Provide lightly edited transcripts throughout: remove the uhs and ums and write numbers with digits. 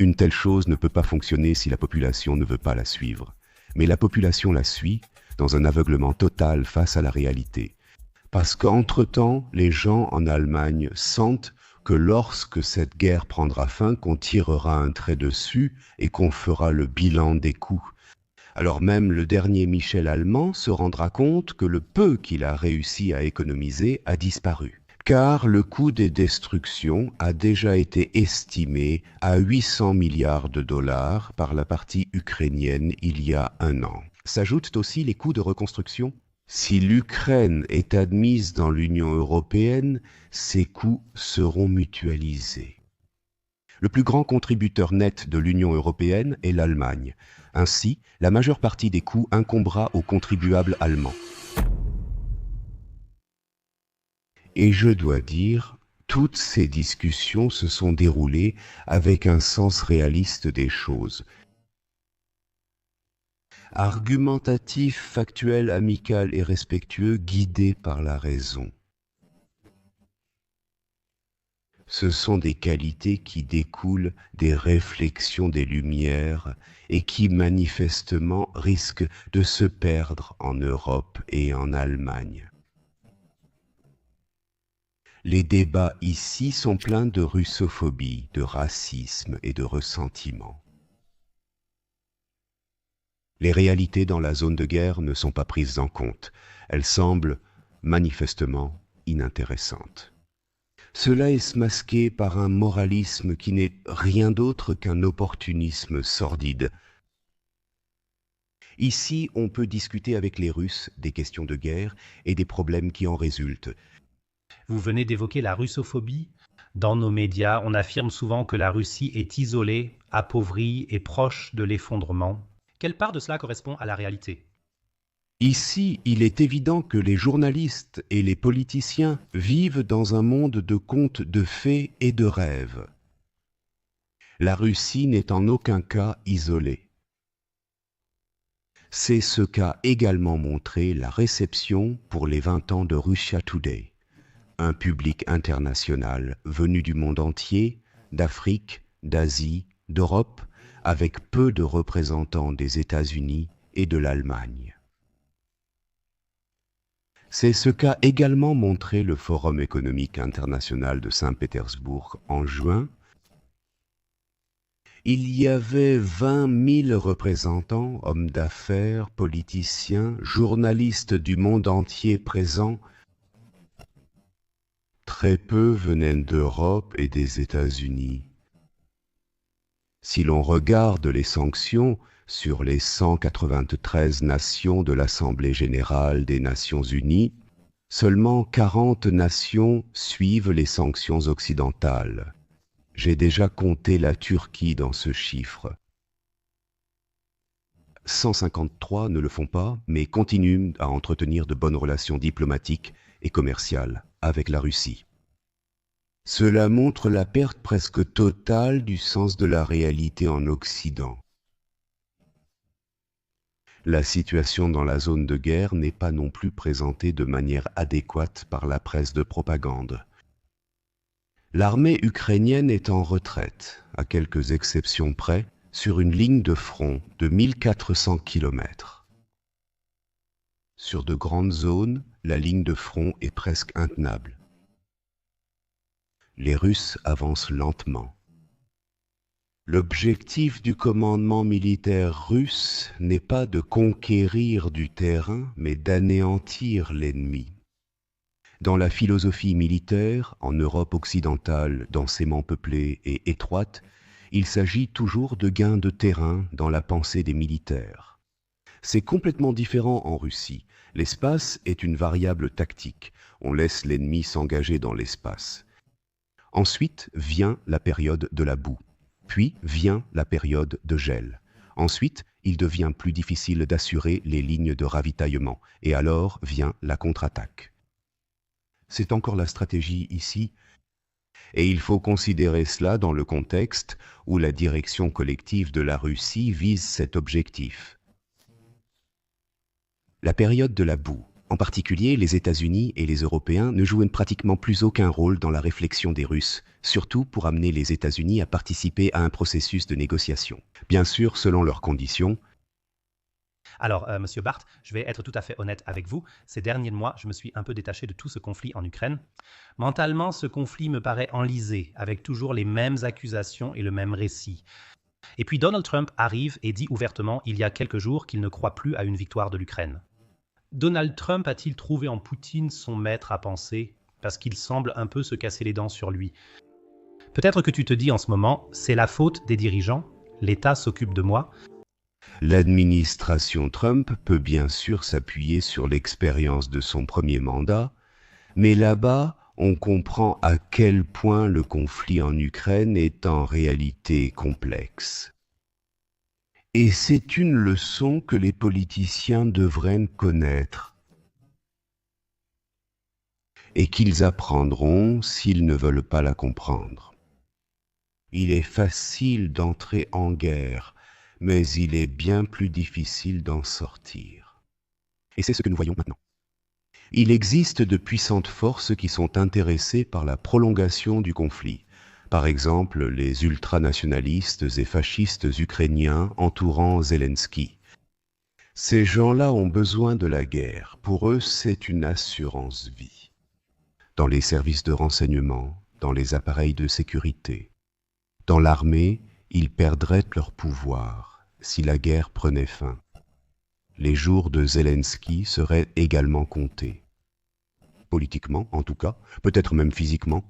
Une telle chose ne peut pas fonctionner si la population ne veut pas la suivre. Mais la population la suit dans un aveuglement total face à la réalité. Parce qu'entre-temps, les gens en Allemagne sentent que lorsque cette guerre prendra fin, qu'on tirera un trait dessus et qu'on fera le bilan des coûts. Alors même le dernier Michel allemand se rendra compte que le peu qu'il a réussi à économiser a disparu. Car le coût des destructions a déjà été estimé à 800 milliards de dollars par la partie ukrainienne il y a un an. S'ajoutent aussi les coûts de reconstruction. Si l'Ukraine est admise dans l'Union européenne, ces coûts seront mutualisés. Le plus grand contributeur net de l'Union européenne est l'Allemagne. Ainsi, la majeure partie des coûts incombera aux contribuables allemands. Et je dois dire, toutes ces discussions se sont déroulées avec un sens réaliste des choses. Argumentatif, factuel, amical et respectueux, guidé par la raison. Ce sont des qualités qui découlent des réflexions des Lumières et qui manifestement risquent de se perdre en Europe et en Allemagne. Les débats ici sont pleins de russophobie, de racisme et de ressentiment. Les réalités dans la zone de guerre ne sont pas prises en compte. Elles semblent manifestement inintéressantes. Cela est masqué par un moralisme qui n'est rien d'autre qu'un opportunisme sordide. Ici, on peut discuter avec les Russes des questions de guerre et des problèmes qui en résultent. Vous venez d'évoquer la russophobie. Dans nos médias, on affirme souvent que la Russie est isolée, appauvrie et proche de l'effondrement. Quelle part de cela correspond à la réalité ? Ici, il est évident que les journalistes et les politiciens vivent dans un monde de contes de fées et de rêves. La Russie n'est en aucun cas isolée. C'est ce qu'a également montré la réception pour les 20 ans de Russia Today, un public international venu du monde entier, d'Afrique, d'Asie, d'Europe, avec peu de représentants des États-Unis et de l'Allemagne. C'est ce qu'a également montré le Forum économique international de Saint-Pétersbourg en juin. Il y avait 20 000 représentants, hommes d'affaires, politiciens, journalistes du monde entier présents. Très peu venaient d'Europe et des États-Unis. Si l'on regarde les sanctions sur les 193 nations de l'Assemblée générale des Nations unies, seulement 40 nations suivent les sanctions occidentales. J'ai déjà compté la Turquie dans ce chiffre. 153 ne le font pas, mais continuent à entretenir de bonnes relations diplomatiques et commerciales avec la Russie. Cela montre la perte presque totale du sens de la réalité en Occident. La situation dans la zone de guerre n'est pas non plus présentée de manière adéquate par la presse de propagande. L'armée ukrainienne est en retraite, à quelques exceptions près, sur une ligne de front de 1400 km. Sur de grandes zones, la ligne de front est presque intenable. Les Russes avancent lentement. L'objectif du commandement militaire russe n'est pas de conquérir du terrain, mais d'anéantir l'ennemi. Dans la philosophie militaire, en Europe occidentale densément peuplée et étroite, il s'agit toujours de gains de terrain dans la pensée des militaires. C'est complètement différent en Russie. L'espace est une variable tactique. On laisse l'ennemi s'engager dans l'espace. Ensuite vient la période de la boue. Puis vient la période de gel. Ensuite, il devient plus difficile d'assurer les lignes de ravitaillement. Et alors vient la contre-attaque. C'est encore la stratégie ici. Et il faut considérer cela dans le contexte où la direction collective de la Russie vise cet objectif. La période de la boue En particulier, les États-Unis et les Européens ne jouent pratiquement plus aucun rôle dans la réflexion des Russes, surtout pour amener les États-Unis à participer à un processus de négociation. Bien sûr, selon leurs conditions. Alors, Monsieur Barth, je vais être tout à fait honnête avec vous. Ces derniers mois, je me suis un peu détaché de tout ce conflit en Ukraine. Mentalement, ce conflit me paraît enlisé, avec toujours les mêmes accusations et le même récit. Et puis Donald Trump arrive et dit ouvertement, il y a quelques jours, qu'il ne croit plus à une victoire de l'Ukraine. Donald Trump a-t-il trouvé en Poutine son maître à penser, parce qu'il semble un peu se casser les dents sur lui? Peut-être que tu te dis en ce moment, c'est la faute des dirigeants, l'État s'occupe de moi. L'administration Trump peut bien sûr s'appuyer sur l'expérience de son premier mandat, mais là-bas, on comprend à quel point le conflit en Ukraine est en réalité complexe. Et c'est une leçon que les politiciens devraient connaître et qu'ils apprendront s'ils ne veulent pas la comprendre. Il est facile d'entrer en guerre, mais il est bien plus difficile d'en sortir. Et c'est ce que nous voyons maintenant. Il existe de puissantes forces qui sont intéressées par la prolongation du conflit. Par exemple, les ultranationalistes et fascistes ukrainiens entourant Zelensky. Ces gens-là ont besoin de la guerre. Pour eux, c'est une assurance vie. Dans les services de renseignement, dans les appareils de sécurité, dans l'armée, ils perdraient leur pouvoir si la guerre prenait fin. Les jours de Zelensky seraient également comptés. Politiquement, en tout cas, peut-être même physiquement.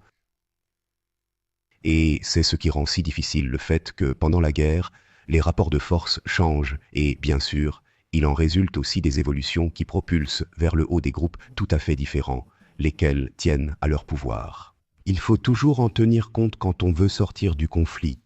Et c'est ce qui rend si difficile le fait que, pendant la guerre, les rapports de force changent et, bien sûr, il en résulte aussi des évolutions qui propulsent vers le haut des groupes tout à fait différents, lesquels tiennent à leur pouvoir. Il faut toujours en tenir compte quand on veut sortir du conflit.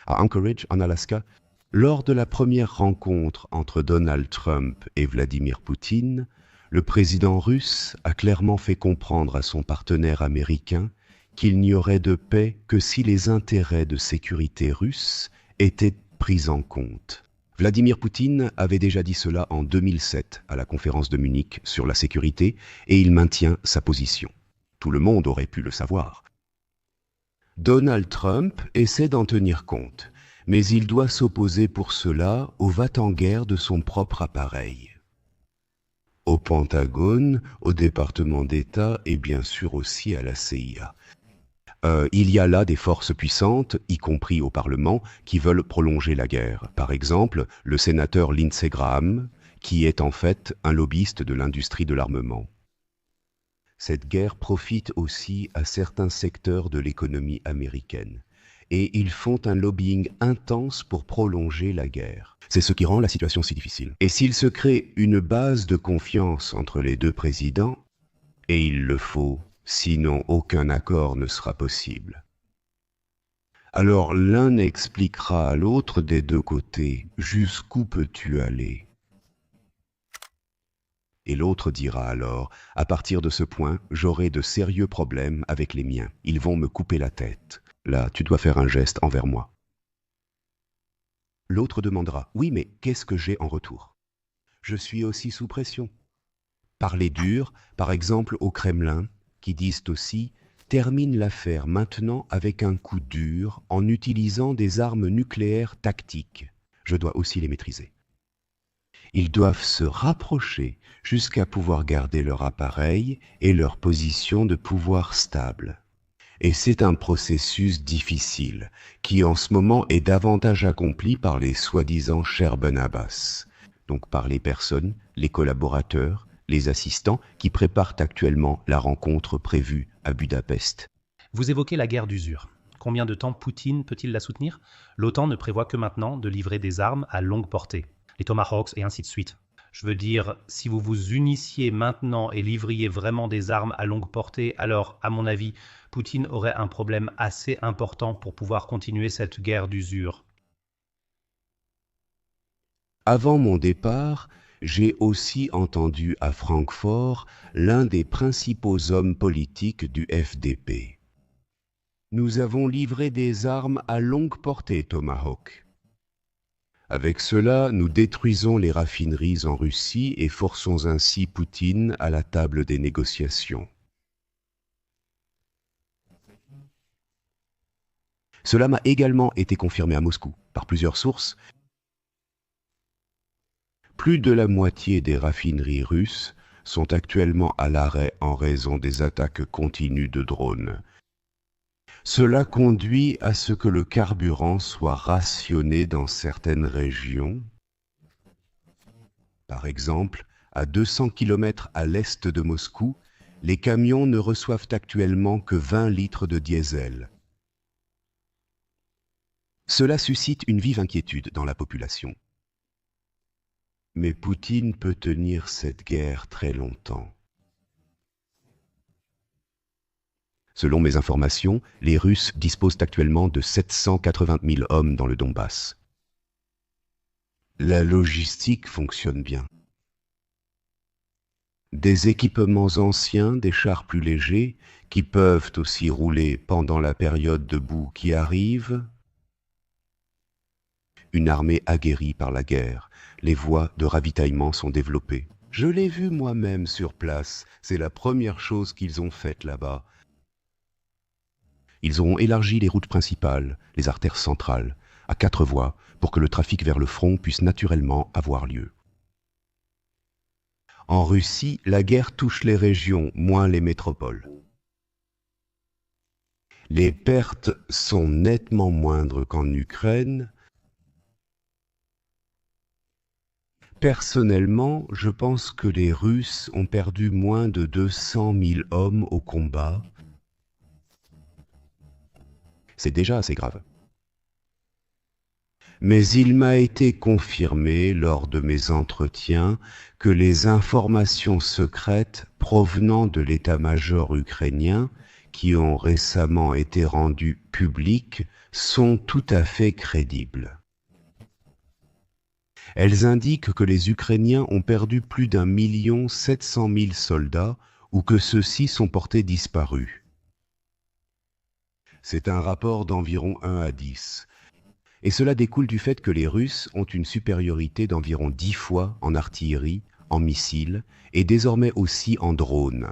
À Anchorage, en Alaska, lors de la première rencontre entre Donald Trump et Vladimir Poutine, le président russe a clairement fait comprendre à son partenaire américain qu'il n'y aurait de paix que si les intérêts de sécurité russes étaient pris en compte. Vladimir Poutine avait déjà dit cela en 2007 à la conférence de Munich sur la sécurité et il maintient sa position. Tout le monde aurait pu le savoir. Donald Trump essaie d'en tenir compte, mais il doit s'opposer pour cela au va-t-en-guerre de son propre appareil. Au Pentagone, au département d'État et bien sûr aussi à la CIA. Il y a là des forces puissantes, y compris au Parlement, qui veulent prolonger la guerre. Par exemple, le sénateur Lindsey Graham, qui est en fait un lobbyiste de l'industrie de l'armement. Cette guerre profite aussi à certains secteurs de l'économie américaine. Et ils font un lobbying intense pour prolonger la guerre. C'est ce qui rend la situation si difficile. Et s'il se crée une base de confiance entre les deux présidents, et il le faut, sinon aucun accord ne sera possible. Alors l'un expliquera à l'autre des deux côtés « Jusqu'où peux-tu aller ?» Et l'autre dira alors « À partir de ce point, j'aurai de sérieux problèmes avec les miens. Ils vont me couper la tête. Là, tu dois faire un geste envers moi. » L'autre demandera « Oui, mais qu'est-ce que j'ai en retour ? Je suis aussi sous pression. » Parler dur, par exemple au Kremlin, qui disent aussi « Termine l'affaire maintenant avec un coup dur en utilisant des armes nucléaires tactiques. Je dois aussi les maîtriser. » Ils doivent se rapprocher jusqu'à pouvoir garder leur appareil et leur position de pouvoir stable. Et c'est un processus difficile, qui en ce moment est davantage accompli par les soi-disant Sherban Abbas, donc par les personnes, les collaborateurs, les assistants qui préparent actuellement la rencontre prévue à Budapest. Vous évoquez la guerre d'usure. Combien de temps Poutine peut-il la soutenir? L'OTAN ne prévoit que maintenant de livrer des armes à longue portée, les Tomahawks et ainsi de suite. Je veux dire, si vous vous unissiez maintenant et livriez vraiment des armes à longue portée, alors, à mon avis, Poutine aurait un problème assez important pour pouvoir continuer cette guerre d'usure. Avant mon départ, j'ai aussi entendu à Francfort l'un des principaux hommes politiques du FDP. Nous avons livré des armes à longue portée, Tomahawk. Avec cela, nous détruisons les raffineries en Russie et forçons ainsi Poutine à la table des négociations. Cela m'a également été confirmé à Moscou par plusieurs sources. Plus de la moitié des raffineries russes sont actuellement à l'arrêt en raison des attaques continues de drones. Cela conduit à ce que le carburant soit rationné dans certaines régions. Par exemple, à 200 km à l'est de Moscou, les camions ne reçoivent actuellement que 20 litres de diesel. Cela suscite une vive inquiétude dans la population. Mais Poutine peut tenir cette guerre très longtemps. Selon mes informations, les Russes disposent actuellement de 780 000 hommes dans le Donbass. La logistique fonctionne bien. Des équipements anciens, des chars plus légers, qui peuvent aussi rouler pendant la période de boue qui arrive. Une armée aguerrie par la guerre. Les voies de ravitaillement sont développées. Je l'ai vu moi-même sur place. C'est la première chose qu'ils ont faite là-bas. Ils auront élargi les routes principales, les artères centrales, à 4 voies pour que le trafic vers le front puisse naturellement avoir lieu. En Russie, la guerre touche les régions, moins les métropoles. Les pertes sont nettement moindres qu'en Ukraine. Personnellement, je pense que les Russes ont perdu moins de 200 000 hommes au combat. C'est déjà assez grave. Mais il m'a été confirmé lors de mes entretiens que les informations secrètes provenant de l'état-major ukrainien, qui ont récemment été rendues publiques, sont tout à fait crédibles. Elles indiquent que les Ukrainiens ont perdu plus d'1 700 000 soldats ou que ceux-ci sont portés disparus. C'est un rapport d'environ 1 à 10. Et cela découle du fait que les Russes ont une supériorité d'environ 10 fois en artillerie, en missiles et désormais aussi en drones.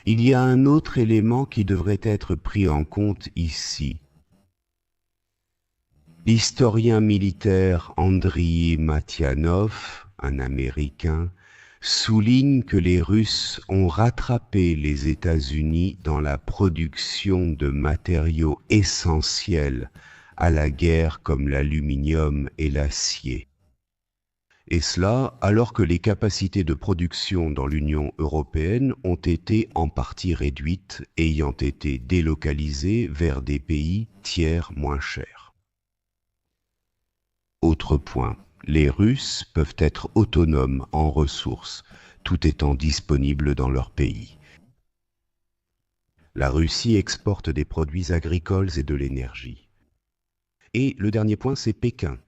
Il y a un autre élément qui devrait être pris en compte ici. L'historien militaire Andriy Matianov, un Américain, souligne que les Russes ont rattrapé les États-Unis dans la production de matériaux essentiels à la guerre comme l'aluminium et l'acier. Et cela alors que les capacités de production dans l'Union européenne ont été en partie réduites, ayant été délocalisées vers des pays tiers moins chers. Autre point. Les Russes peuvent être autonomes en ressources, tout étant disponible dans leur pays. La Russie exporte des produits agricoles et de l'énergie. Et le dernier point, c'est Pékin.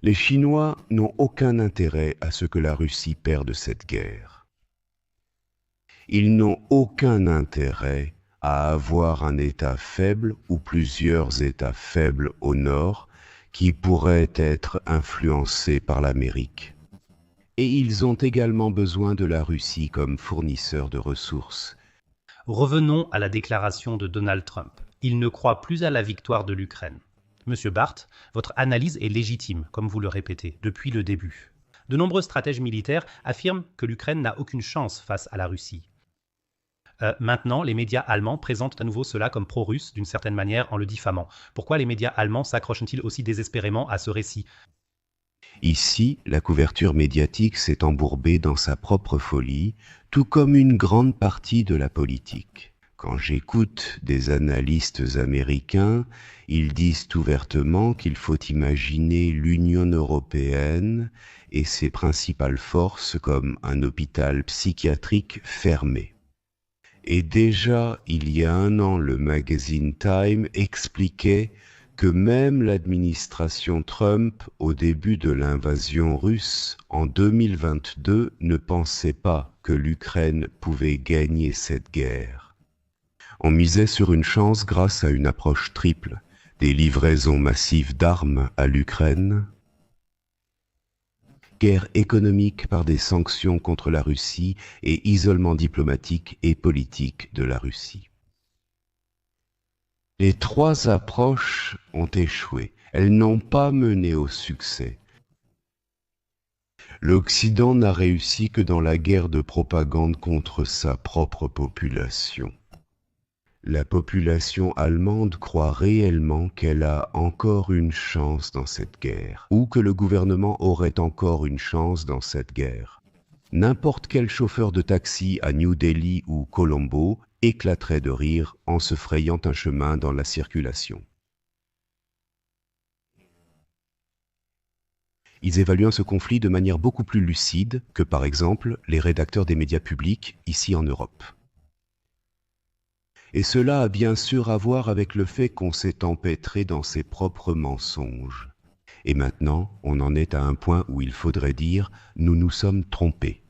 Les Chinois n'ont aucun intérêt à ce que la Russie perde cette guerre. Ils n'ont aucun intérêt à avoir un État faible ou plusieurs États faibles au nord qui pourraient être influencés par l'Amérique. Et ils ont également besoin de la Russie comme fournisseur de ressources. Revenons à la déclaration de Donald Trump. Il ne croit plus à la victoire de l'Ukraine. Monsieur Barth, votre analyse est légitime, comme vous le répétez, depuis le début. De nombreux stratèges militaires affirment que l'Ukraine n'a aucune chance face à la Russie. Maintenant, les médias allemands présentent à nouveau cela comme pro-russe d'une certaine manière en le diffamant. Pourquoi les médias allemands s'accrochent-ils aussi désespérément à ce récit ? Ici, la couverture médiatique s'est embourbée dans sa propre folie, tout comme une grande partie de la politique. Quand j'écoute des analystes américains, ils disent ouvertement qu'il faut imaginer l'Union européenne et ses principales forces comme un hôpital psychiatrique fermé. Et déjà, il y a 1 an, le magazine Time expliquait que même l'administration Trump, au début de l'invasion russe, en 2022, ne pensait pas que l'Ukraine pouvait gagner cette guerre. On misait sur une chance grâce à une approche triple, des livraisons massives d'armes à l'Ukraine, guerre économique par des sanctions contre la Russie et isolement diplomatique et politique de la Russie. Les trois approches ont échoué. Elles n'ont pas mené au succès. L'Occident n'a réussi que dans la guerre de propagande contre sa propre population. La population allemande croit réellement qu'elle a encore une chance dans cette guerre, ou que le gouvernement aurait encore une chance dans cette guerre. N'importe quel chauffeur de taxi à New Delhi ou Colombo éclaterait de rire en se frayant un chemin dans la circulation. Ils évaluent ce conflit de manière beaucoup plus lucide que, par exemple, les rédacteurs des médias publics ici en Europe. Et cela a bien sûr à voir avec le fait qu'on s'est empêtré dans ses propres mensonges. Et maintenant, on en est à un point où il faudrait dire « nous nous sommes trompés ».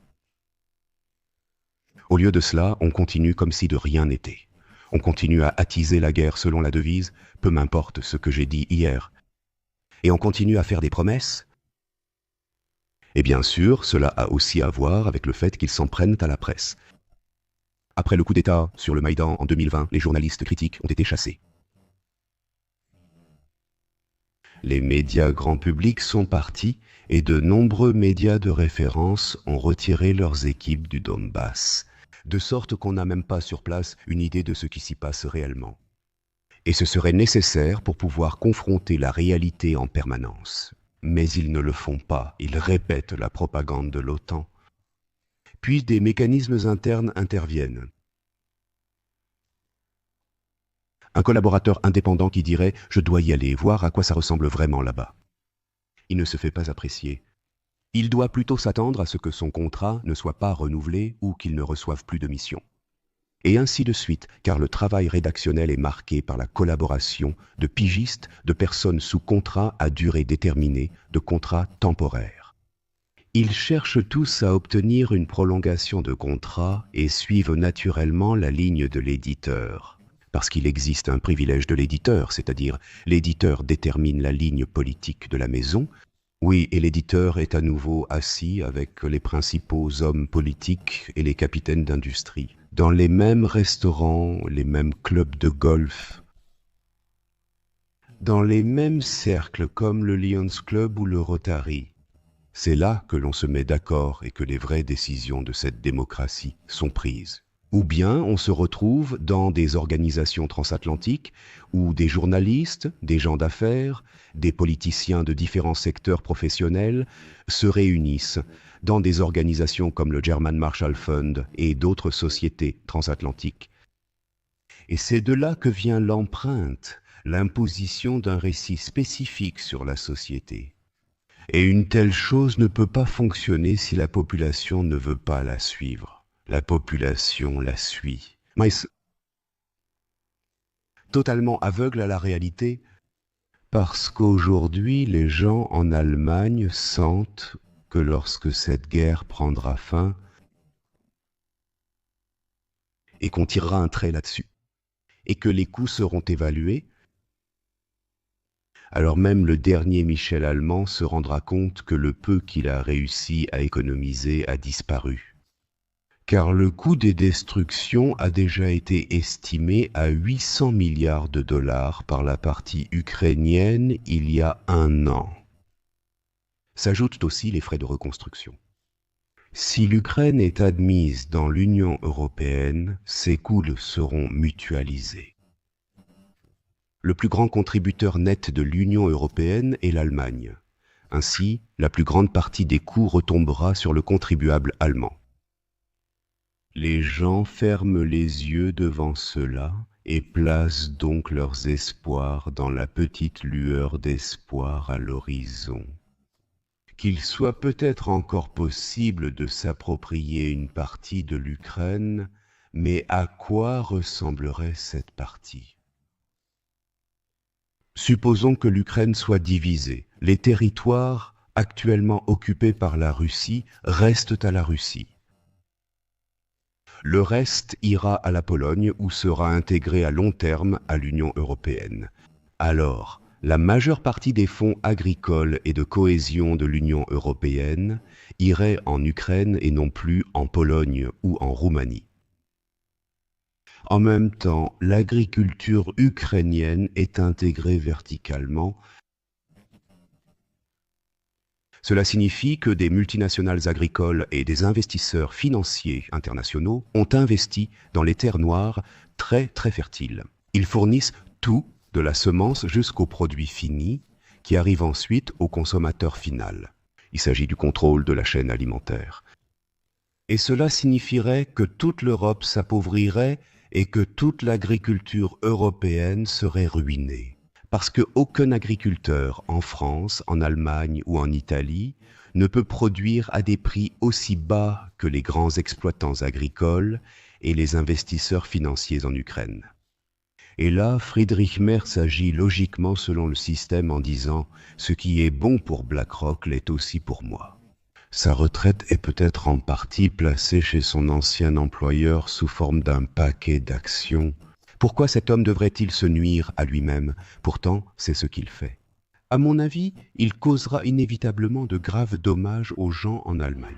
Au lieu de cela, on continue comme si de rien n'était. On continue à attiser la guerre selon la devise « peu m'importe ce que j'ai dit hier ». Et on continue à faire des promesses. Et bien sûr, cela a aussi à voir avec le fait qu'ils s'en prennent à la presse. Après le coup d'État sur le Maïdan en 2020, les journalistes critiques ont été chassés. Les médias grand public sont partis et de nombreux médias de référence ont retiré leurs équipes du Donbass, de sorte qu'on n'a même pas sur place une idée de ce qui s'y passe réellement. Et ce serait nécessaire pour pouvoir confronter la réalité en permanence. Mais ils ne le font pas, ils répètent la propagande de l'OTAN. Puis des mécanismes internes interviennent. Un collaborateur indépendant qui dirait « je dois y aller, voir à quoi ça ressemble vraiment là-bas ». Il ne se fait pas apprécier. Il doit plutôt s'attendre à ce que son contrat ne soit pas renouvelé ou qu'il ne reçoive plus de mission. Et ainsi de suite, car le travail rédactionnel est marqué par la collaboration de pigistes, de personnes sous contrat à durée déterminée, de contrats temporaires. Ils cherchent tous à obtenir une prolongation de contrat et suivent naturellement la ligne de l'éditeur. Parce qu'il existe un privilège de l'éditeur, c'est-à-dire l'éditeur détermine la ligne politique de la maison. Oui, et l'éditeur est à nouveau assis avec les principaux hommes politiques et les capitaines d'industrie, dans les mêmes restaurants, les mêmes clubs de golf, dans les mêmes cercles comme le Lions Club ou le Rotary. C'est là que l'on se met d'accord et que les vraies décisions de cette démocratie sont prises. Ou bien on se retrouve dans des organisations transatlantiques où des journalistes, des gens d'affaires, des politiciens de différents secteurs professionnels se réunissent dans des organisations comme le German Marshall Fund et d'autres sociétés transatlantiques. Et c'est de là que vient l'empreinte, l'imposition d'un récit spécifique sur la société. Et une telle chose ne peut pas fonctionner si la population ne veut pas la suivre. La population la suit. Mais totalement aveugle à la réalité, parce qu'aujourd'hui, les gens en Allemagne sentent que lorsque cette guerre prendra fin, et qu'on tirera un trait là-dessus, et que les coûts seront évalués, alors même le dernier Michel allemand se rendra compte que le peu qu'il a réussi à économiser a disparu. Car le coût des destructions a déjà été estimé à 800 milliards de dollars par la partie ukrainienne il y a 1 an. S'ajoutent aussi les frais de reconstruction. Si l'Ukraine est admise dans l'Union européenne, ces coûts seront mutualisés. Le plus grand contributeur net de l'Union européenne est l'Allemagne. Ainsi, la plus grande partie des coûts retombera sur le contribuable allemand. Les gens ferment les yeux devant cela et placent donc leurs espoirs dans la petite lueur d'espoir à l'horizon. Qu'il soit peut-être encore possible de s'approprier une partie de l'Ukraine, mais à quoi ressemblerait cette partie ? Supposons que l'Ukraine soit divisée. Les territoires actuellement occupés par la Russie restent à la Russie. Le reste ira à la Pologne ou sera intégré à long terme à l'Union européenne. alors la majeure partie des fonds agricoles et de cohésion de l'Union européenne irait en Ukraine et non plus en Pologne ou en Roumanie. En même temps, l'agriculture ukrainienne est intégrée verticalement. Cela signifie que des multinationales agricoles et des investisseurs financiers internationaux ont investi dans les terres noires très fertiles. Ils fournissent tout, de la semence jusqu'au produit fini, qui arrive ensuite au consommateur final. Il s'agit du contrôle de la chaîne alimentaire. Et cela signifierait que toute l'Europe s'appauvrirait et que toute l'agriculture européenne serait ruinée. Parce qu'aucun agriculteur en France, en Allemagne ou en Italie ne peut produire à des prix aussi bas que les grands exploitants agricoles et les investisseurs financiers en Ukraine. Et là, Friedrich Merz agit logiquement selon le système en disant « Ce qui est bon pour BlackRock l'est aussi pour moi ». Sa retraite est peut-être en partie placée chez son ancien employeur sous forme d'un paquet d'actions. Pourquoi cet homme devrait-il se nuire à lui-même? Pourtant, c'est ce qu'il fait. À mon avis, il causera inévitablement de graves dommages aux gens en Allemagne.